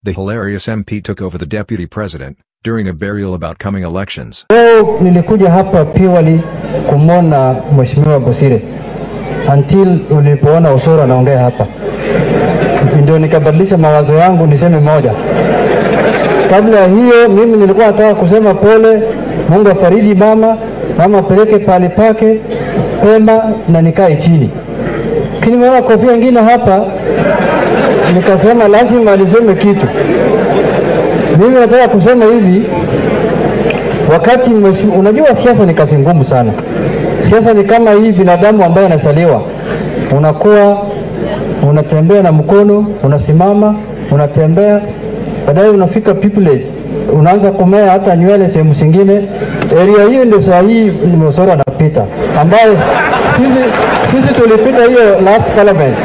The hilarious MP took over the deputy president during a burial about coming elections. Nilikuja hapa purely kumona Mheshimiwa Bosire until ulipoona Osoro anaongea hapa. Ndio nikabadilisha mawazo yangu niseme moja. Kabla hiyo mimi nilikuwa nataka kusema pole, Mungu afariji mama apeleke pale pake pema na nikae chini. Lakini mwana kofia nyingine hapa nikasema lazima aliseme kitu. Mimi nataka kusema hivi, wakati unajua siasa ni kazi ngumu sana. Siasa ni kama hii binadamu ambaye anasaliwa. Unakuwa unatembea na mkono, unasimama, unatembea, baadaye unafika pupillage, unaanza kumea hata nywele sehemu zingine. Area hiyo ndio saa hii Osoro anapita, ambaye sisi tulipita hiyo last parliament.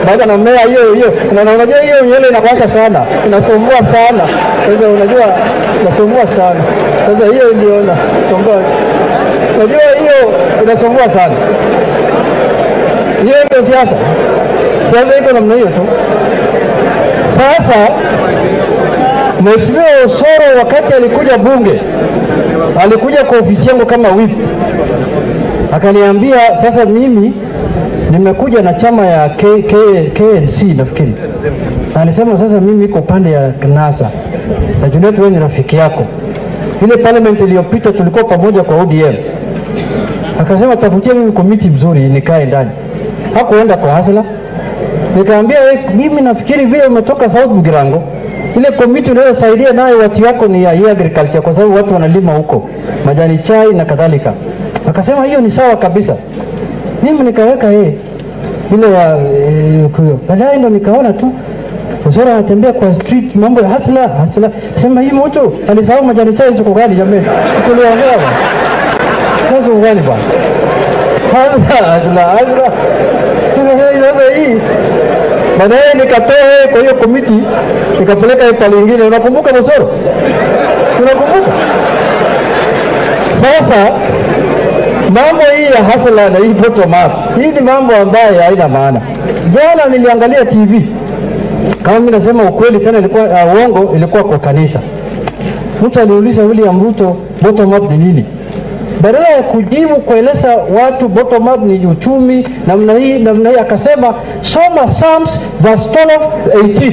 Baada na mea hiyo na unajua hiyo nywele inakwasha sana, inasumbua sana. Sasa unajua inasumbua sana. Sasa hiyo ndio inasumbua. Unajua hiyo inasumbua sana. Hiyo ndio siasa. Siasa iko namna hiyo tu. Sasa Mheshimiwa Osoro wakati alikuja bunge, alikuja kwa ofisi yangu kama whip. Akaniambia sasa mimi nimekuja na chama ya KNC nafikiri. Alisema sasa mimi niko pande ya NASA. Na Junet wewe ni rafiki yako. Ile parliament iliyopita tulikuwa pamoja kwa ODM. Akasema tafutie mimi komiti mzuri nikae ndani. Hakuenda kwa hasla. Nikamwambia mimi nafikiri vile umetoka South Bugirango, ile komiti unayosaidia nayo watu wako ni ya agriculture kwa sababu watu wanalima huko majani chai na kadhalika. Akasema hiyo ni sawa kabisa. Mimi nikaweka ile ya kuyo. Baadaye ndo nikaona tu Osoro anatembea kwa street mambo ya hasla. Sema hii mtu alisahau majani chai ziko gani jamani? Tuliongea. Sasa ugani bwana. Hasla. Sasa hii. Baadaye nikatoa kwa hiyo komiti nikapeleka pale nyingine. Unakumbuka Osoro? Unakumbuka? Sasa mambo hii ya hasla na hii bottom up, hii ni mambo ambayo haina maana. Jana niliangalia TV. Kama mimi nasema ukweli tena ilikuwa uongo, ilikuwa kwa kanisa. Mtu aliuliza William Ruto bottom up ni nini? Badala ya kujibu kueleza watu bottom up ni uchumi namna hii akasema soma Psalms verse 12:18.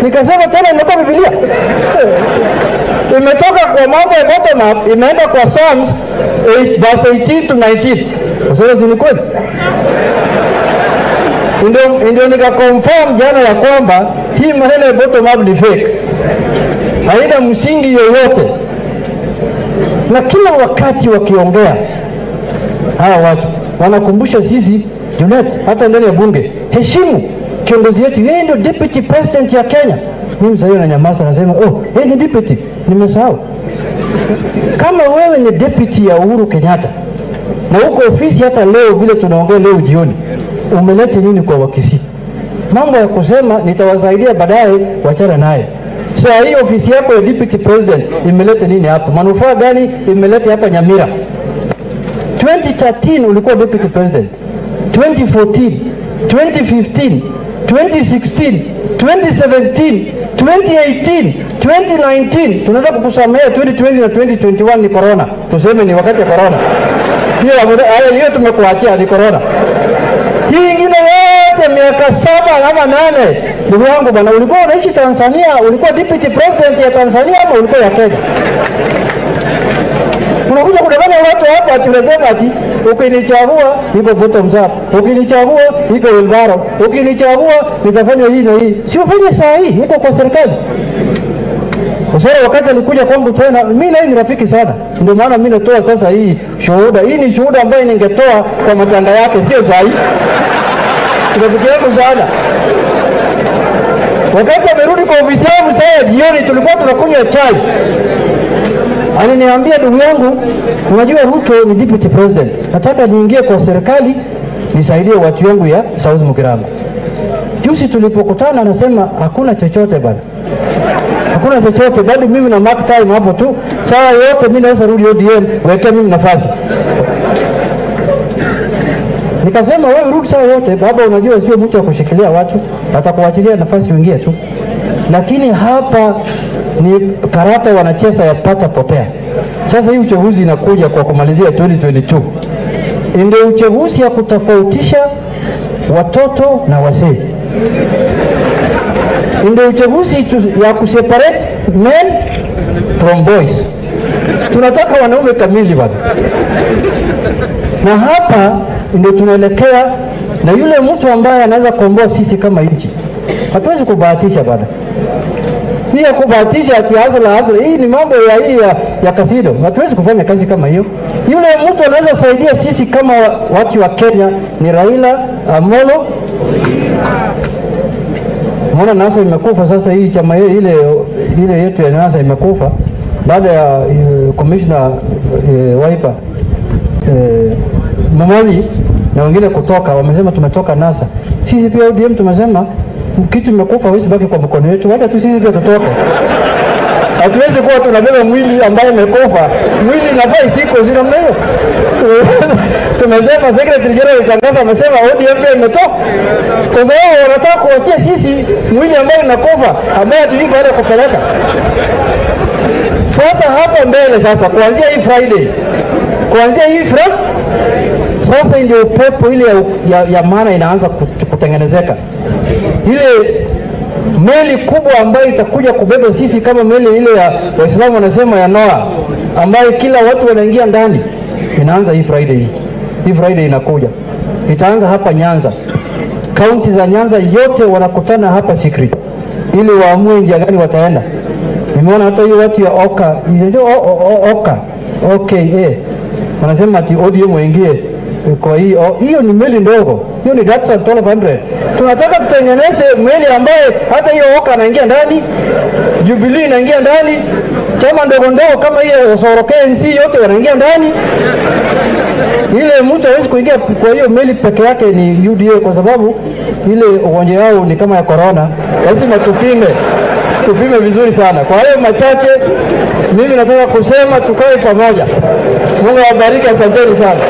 Nikasema tena imetoka Biblia. Imetoka kwa mambo ya bottom up imeenda kwa Psalms 8 verse 18 to 19. Sasa ni kweli. Ndio nikakonfirm jana ya kwamba hii maneno ya bottom up ni fake. Haina msingi yoyote. Na kila wakati wakiongea hawa watu wanakumbusha sisi Junet hata ndani ya bunge, heshimu kiongozi wetu, yeye ndio deputy president ya Kenya. Mimi sasa na nyamaza nasema yeye ni deputy, nimesahau. Kama wewe ni deputy ya Uhuru Kenyatta na uko ofisi hata leo vile tunaongea leo jioni, umeleta nini kwa Wakisii? Mambo ya kusema nitawasaidia baadaye, wachana naye. Sasa hii ofisi yako ya deputy president imeleta nini hapa? Manufaa gani imeleta hapa Nyamira? 2013 ulikuwa deputy president. 2014, 2015, 2016, 2017, 2018, 2019. Tunaweza kukusamea 2020 na 2021 ni corona. Tuseme ni wakati ya corona. Hiyo tumekuachia ni corona. Hii ingine yote miaka 7 ama 8. Ndugu yangu bwana, ulikuwa unaishi Tanzania, ulikuwa deputy president ya Tanzania ama ulikuwa ya Kenya? Unakuja kudanganya watu hapa tunasema ati ukinichagua iko bottom up, ukinichagua iko wilbaro, ukinichagua nitafanya hii na hii. Si ufanye saa hii, niko kwa serikali. Sasa wakati alikuja kwangu tena, mimi na ni rafiki sana. Ndio maana mimi natoa sasa hii shuhuda. Hii ni shuhuda ambayo ningetoa kwa matanga yake, sio saa hii. Rafiki yangu sana. Wakati amerudi kwa ofisi yangu sasa jioni tulikuwa tunakunywa chai. Aliniambia ndugu yangu, unajua Ruto ni deputy president. Nataka niingie kwa serikali nisaidie watu wangu ya South Mugirango. Juzi tulipokutana anasema hakuna chochote bwana. Hakuna chochote, bado mimi na mark time hapo tu. Saa yote mimi naweza rudi ODM, wekea mimi nafasi. Nikasema wewe rudi saa yote, baba unajua sio mtu wa kushikilia watu, atakuachilia nafasi uingie tu. lakini hapa ni karata wanacheza ya pata potea. Sasa hii uchaguzi inakuja kwa kumalizia 2022, ndio uchaguzi ya kutofautisha watoto na wazee, ndio uchaguzi ya kuseparate men from boys. Tunataka wanaume kamili bado, na hapa ndio tunaelekea. Na yule mtu ambaye anaweza kuomboa sisi kama nchi, hatuwezi kubahatisha bado. Hii ya kubahatisha ati hazla, hii ni mambo ya kasido. Hatuwezi kufanya kazi kama hiyo. Yule mtu anaweza saidia sisi kama watu wa Kenya ni Raila Amolo. Mbona NASA imekufa sasa, hii chama ile yetu ya NASA imekufa baada ya commissioner Wiper Mumali na wengine kutoka, wamesema tumetoka NASA. Sisi pia ODM tumesema kitu imekufa, hawezi baki kwa mkono wetu, wacha tu sisi pia tutoke. Hatuwezi kuwa tunabeba mwili ambaye imekufa, mwili inafaa isiko zile namna hiyo. Tumesema secretary general itangaza, amesema ODM pia imetoka, kwa sababu wanataka kuachia sisi mwili ambaye inakufa, ambaye hatujui baada ya kupeleka. Sasa hapa mbele, sasa kuanzia hii Friday, sasa ndio upepo ile ya maana inaanza kutengenezeka. Ile meli kubwa ambayo itakuja kubeba sisi kama meli ile ya Waislamu wanasema ya Noah, ambayo kila watu wanaingia ndani, inaanza hii Friday. Hii Friday inakuja, itaanza hapa Nyanza. Kaunti za Nyanza yote wanakutana hapa Sikri ili waamue njia gani wataenda. Nimeona hata hiyo watu ya Oka, wanasema ati ODM waingie kwa hiyo ni meli ndogo. Hiyo ni Datsun 1200. Tunataka tutengeneze meli ambaye hata hiyo Oka anaingia ndani, Jubilee inaingia ndani, chama ndogo ndogo kama hiyo Osoroke NC yote wanaingia ndani. Ile mtu hawezi kuingia kwa hiyo meli peke yake, ni UDA, kwa sababu ile ugonjwa wao ni kama ya corona. Lazima tupime vizuri sana. Kwa hiyo machache mimi nataka kusema tukae pamoja. Mungu awabariki, asanteni sana.